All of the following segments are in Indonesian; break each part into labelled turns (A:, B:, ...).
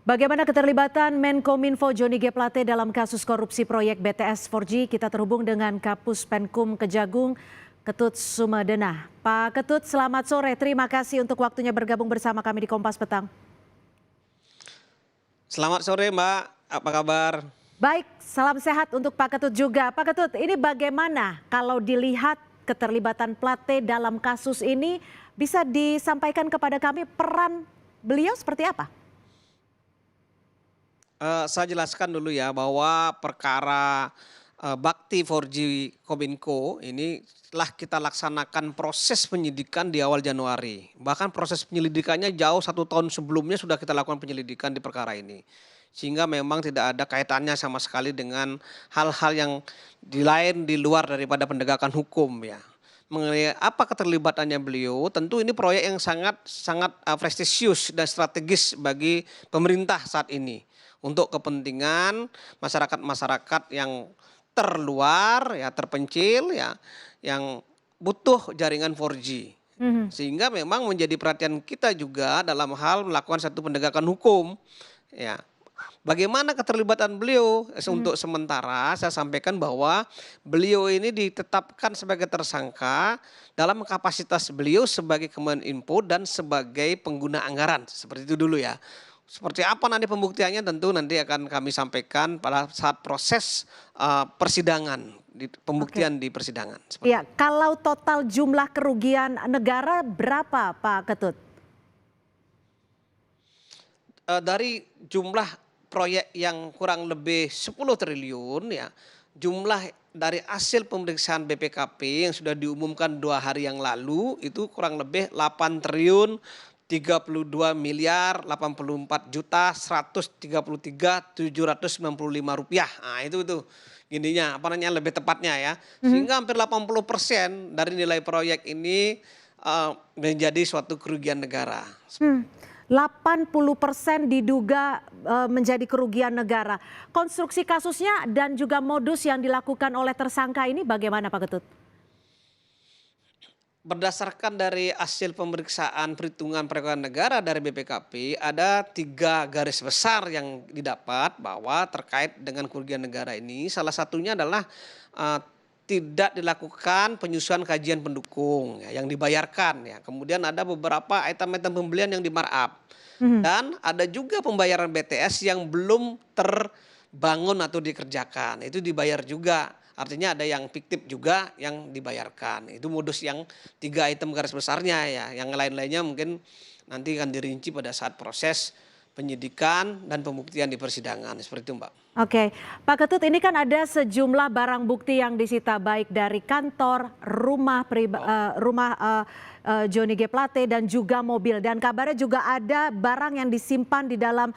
A: Bagaimana keterlibatan Menkominfo Johnny G. Plate dalam kasus korupsi proyek BTS 4G? Kita terhubung dengan Kapus Penkum Kejagung, Ketut Sumedena. Pak Ketut, selamat sore. Terima kasih untuk waktunya bergabung bersama kami di Kompas Petang.
B: Selamat sore Mbak, apa kabar?
A: Baik, salam sehat untuk Pak Ketut juga. Pak Ketut, ini bagaimana kalau dilihat keterlibatan Plate dalam kasus ini, bisa disampaikan kepada kami peran beliau seperti apa?
B: Saya jelaskan dulu ya bahwa perkara Bakti 4G Kominfo ini telah kita laksanakan proses penyidikan di awal Januari. Bahkan proses penyelidikannya jauh 1 tahun sebelumnya sudah kita lakukan penyelidikan di perkara ini. Sehingga memang tidak ada kaitannya sama sekali dengan hal-hal yang di luar daripada penegakan hukum ya. Mengenai apa keterlibatannya beliau, tentu ini proyek yang sangat prestisius dan strategis bagi pemerintah saat ini untuk kepentingan masyarakat-masyarakat yang terluar ya, terpencil ya, yang butuh jaringan 4G. Sehingga memang menjadi perhatian kita juga dalam hal melakukan satu penegakan hukum ya. Bagaimana keterlibatan beliau? Untuk sementara saya sampaikan bahwa beliau ini ditetapkan sebagai tersangka dalam kapasitas beliau sebagai Kemeninfo dan sebagai pengguna anggaran. Seperti itu dulu ya. Seperti apa nanti pembuktiannya tentu nanti akan kami sampaikan pada saat proses persidangan, pembuktian di persidangan.
A: Iya, kalau total jumlah kerugian negara berapa Pak Ketut?
B: Dari jumlah proyek yang kurang lebih 10 triliun ya, jumlah dari hasil pemeriksaan BPKP yang sudah diumumkan 2 hari yang lalu itu kurang lebih 8 triliun 32 miliar 84 juta 133 795 rupiah. Nah itu gininya apa namanya lebih tepatnya ya. Sehingga hampir 80% dari nilai proyek ini menjadi suatu kerugian negara.
A: 80% diduga menjadi kerugian negara. Konstruksi kasusnya dan juga modus yang dilakukan oleh tersangka ini bagaimana Pak Ketut?
B: Berdasarkan dari hasil pemeriksaan perhitungan perekonomian negara dari BPKP, ada 3 garis besar yang didapat bahwa terkait dengan kerugian negara ini. Salah satunya adalah tidak dilakukan penyusunan kajian pendukung ya, yang dibayarkan ya. Kemudian ada beberapa item-item pembelian yang di-markup. Dan ada juga pembayaran BTS yang belum terbangun atau dikerjakan. Itu dibayar juga. Artinya ada yang fiktif juga yang dibayarkan. Itu modus yang 3 item garis besarnya ya. Yang lain-lainnya mungkin nanti akan dirinci pada saat proses penyidikan dan pembuktian di persidangan. Seperti itu Mbak.
A: Oke, Pak Ketut, ini kan ada sejumlah barang bukti yang disita baik dari kantor, rumah Johnny G. Plate dan juga mobil. Dan kabarnya juga ada barang yang disimpan di dalam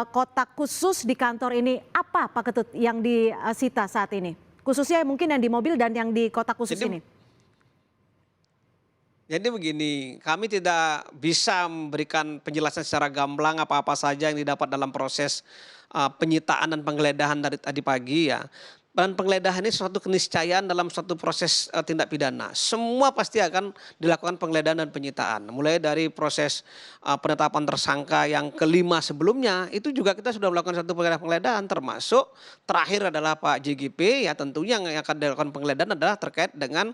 A: kotak khusus di kantor ini. Apa Pak Ketut yang disita saat ini? Khususnya mungkin yang di mobil dan yang di kotak khusus ini.
B: Jadi begini, kami tidak bisa memberikan penjelasan secara gamblang apa-apa saja yang didapat dalam proses penyitaan dan penggeledahan dari tadi pagi ya. Dan penggeledahan ini suatu keniscayaan dalam suatu proses tindak pidana. Semua pasti akan dilakukan penggeledahan dan penyitaan. Mulai dari proses penetapan tersangka yang kelima sebelumnya, itu juga kita sudah melakukan satu penggeledahan termasuk terakhir adalah Pak JGP ya, tentunya yang akan dilakukan penggeledahan adalah terkait dengan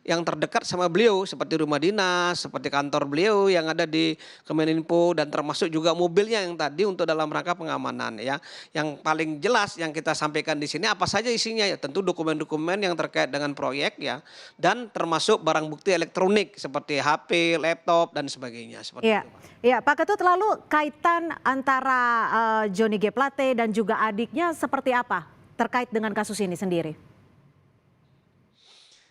B: yang terdekat sama beliau seperti rumah dinas, seperti kantor beliau yang ada di Kemeninfo dan termasuk juga mobilnya yang tadi untuk dalam rangka pengamanan ya. Yang paling jelas yang kita sampaikan di sini apa saja isinya ya, tentu dokumen-dokumen yang terkait dengan proyek ya, dan termasuk barang bukti elektronik seperti HP, laptop dan sebagainya seperti itu.
A: Iya, Pak Ketut, lalu kaitan antara Johnny G. Plate dan juga adiknya seperti apa terkait dengan kasus ini sendiri?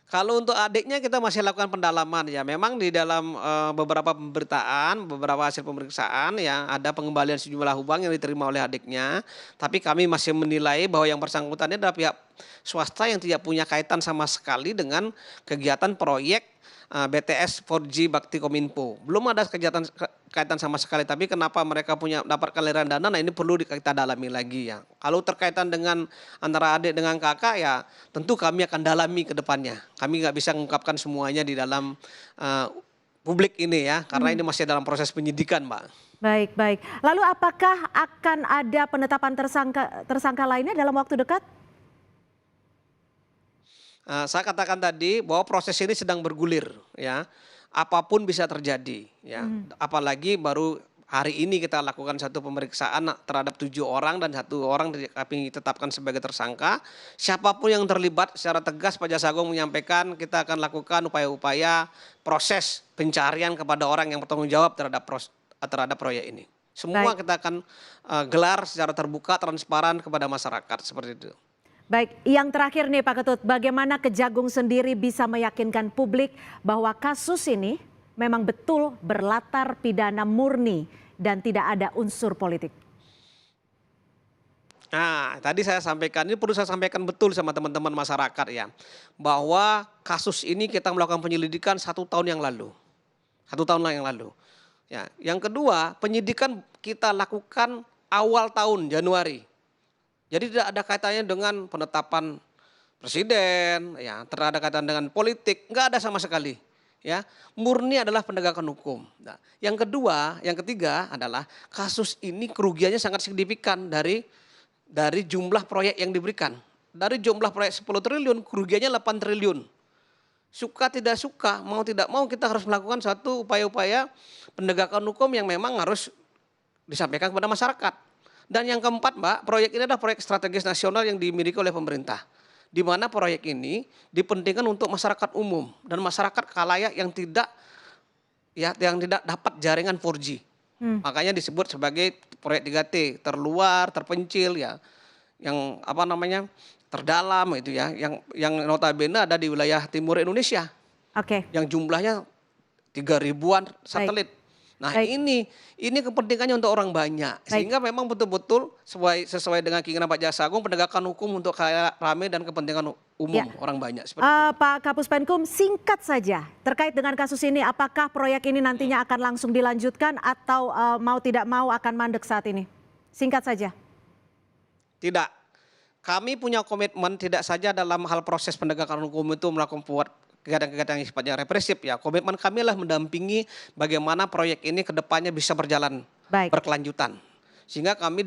B: Kalau untuk adiknya kita masih lakukan pendalaman ya. Memang di dalam beberapa pemberitaan, beberapa hasil pemeriksaan ya ada pengembalian sejumlah uang yang diterima oleh adiknya. Tapi kami masih menilai bahwa yang bersangkutan ini adalah pihak swasta yang tidak punya kaitan sama sekali dengan kegiatan proyek BTS 4G Bakti Kominfo. Belum ada kaitan sama sekali, tapi kenapa mereka dapat aliran dana, nah ini perlu kita dalami lagi ya. Kalau terkaitan dengan antara adik dengan kakak ya tentu kami akan dalami ke depannya. Kami nggak bisa mengungkapkan semuanya di dalam publik ini ya, karena ini masih dalam proses penyidikan, Mbak.
A: Baik, baik. Lalu apakah akan ada penetapan tersangka lainnya dalam waktu dekat?
B: Saya katakan tadi bahwa proses ini sedang bergulir ya. Apapun bisa terjadi ya. Apalagi baru hari ini kita lakukan satu pemeriksaan terhadap 7 orang dan 1 orang kami tetapkan sebagai tersangka. Siapapun yang terlibat secara tegas Pak Jaksa Agung menyampaikan kita akan lakukan upaya-upaya proses pencarian kepada orang yang bertanggung jawab terhadap proyek ini. Semua kita akan gelar secara terbuka, transparan kepada masyarakat seperti itu.
A: Baik, yang terakhir nih Pak Ketut, bagaimana Kejagung sendiri bisa meyakinkan publik bahwa kasus ini memang betul berlatar pidana murni dan tidak ada unsur politik?
B: Nah, tadi saya sampaikan, ini perlu saya sampaikan betul sama teman-teman masyarakat ya, bahwa kasus ini kita melakukan penyelidikan 1 tahun yang lalu. 1 tahun yang lalu. Ya, yang kedua, penyidikan kita lakukan awal tahun Januari. Jadi tidak ada kaitannya dengan penetapan presiden, ya, tidak ada kaitan dengan politik, nggak ada sama sekali. Ya, murni adalah penegakan hukum. Nah, yang ketiga adalah kasus ini kerugiannya sangat signifikan dari jumlah proyek yang diberikan. Dari jumlah proyek 10 triliun, kerugiannya 8 triliun. Suka tidak suka, mau tidak mau kita harus melakukan satu upaya-upaya penegakan hukum yang memang harus disampaikan kepada masyarakat. Dan yang keempat Mbak, proyek ini adalah proyek strategis nasional yang dimiliki oleh pemerintah. Di mana proyek ini dipentingkan untuk masyarakat umum dan masyarakat khalayak yang tidak dapat jaringan 4G. Makanya disebut sebagai proyek 3T, terluar, terpencil ya. Yang terdalam itu ya, yang notabene ada di wilayah timur Indonesia.
A: Oke.
B: Yang jumlahnya 3.000-an satelit. Nah, ini kepentingannya untuk orang banyak. Sehingga memang betul-betul sesuai dengan keinginan Pak Jaksa Agung, penegakan hukum untuk khalayak ramai dan kepentingan umum orang banyak.
A: Pak Kapus Penkum, singkat saja terkait dengan kasus ini, apakah proyek ini nantinya akan langsung dilanjutkan atau mau tidak mau akan mandek saat ini? Singkat saja.
B: Tidak. Kami punya komitmen tidak saja dalam hal proses penegakan hukum itu melakukan kegiatan-kegiatan yang sifatnya represif ya. Komitmen kami adalah mendampingi bagaimana proyek ini ke depannya bisa berjalan berkelanjutan. Sehingga kami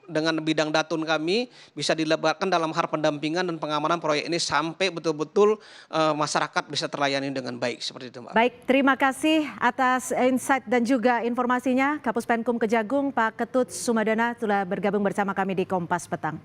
B: dengan bidang datun kami bisa dilebatkan dalam hal pendampingan dan pengamanan proyek ini sampai betul-betul masyarakat bisa terlayani dengan baik seperti itu Mbak.
A: Baik, terima kasih atas insight dan juga informasinya Kapus Penkum Kejagung Pak Ketut Sumadana telah bergabung bersama kami di Kompas Petang.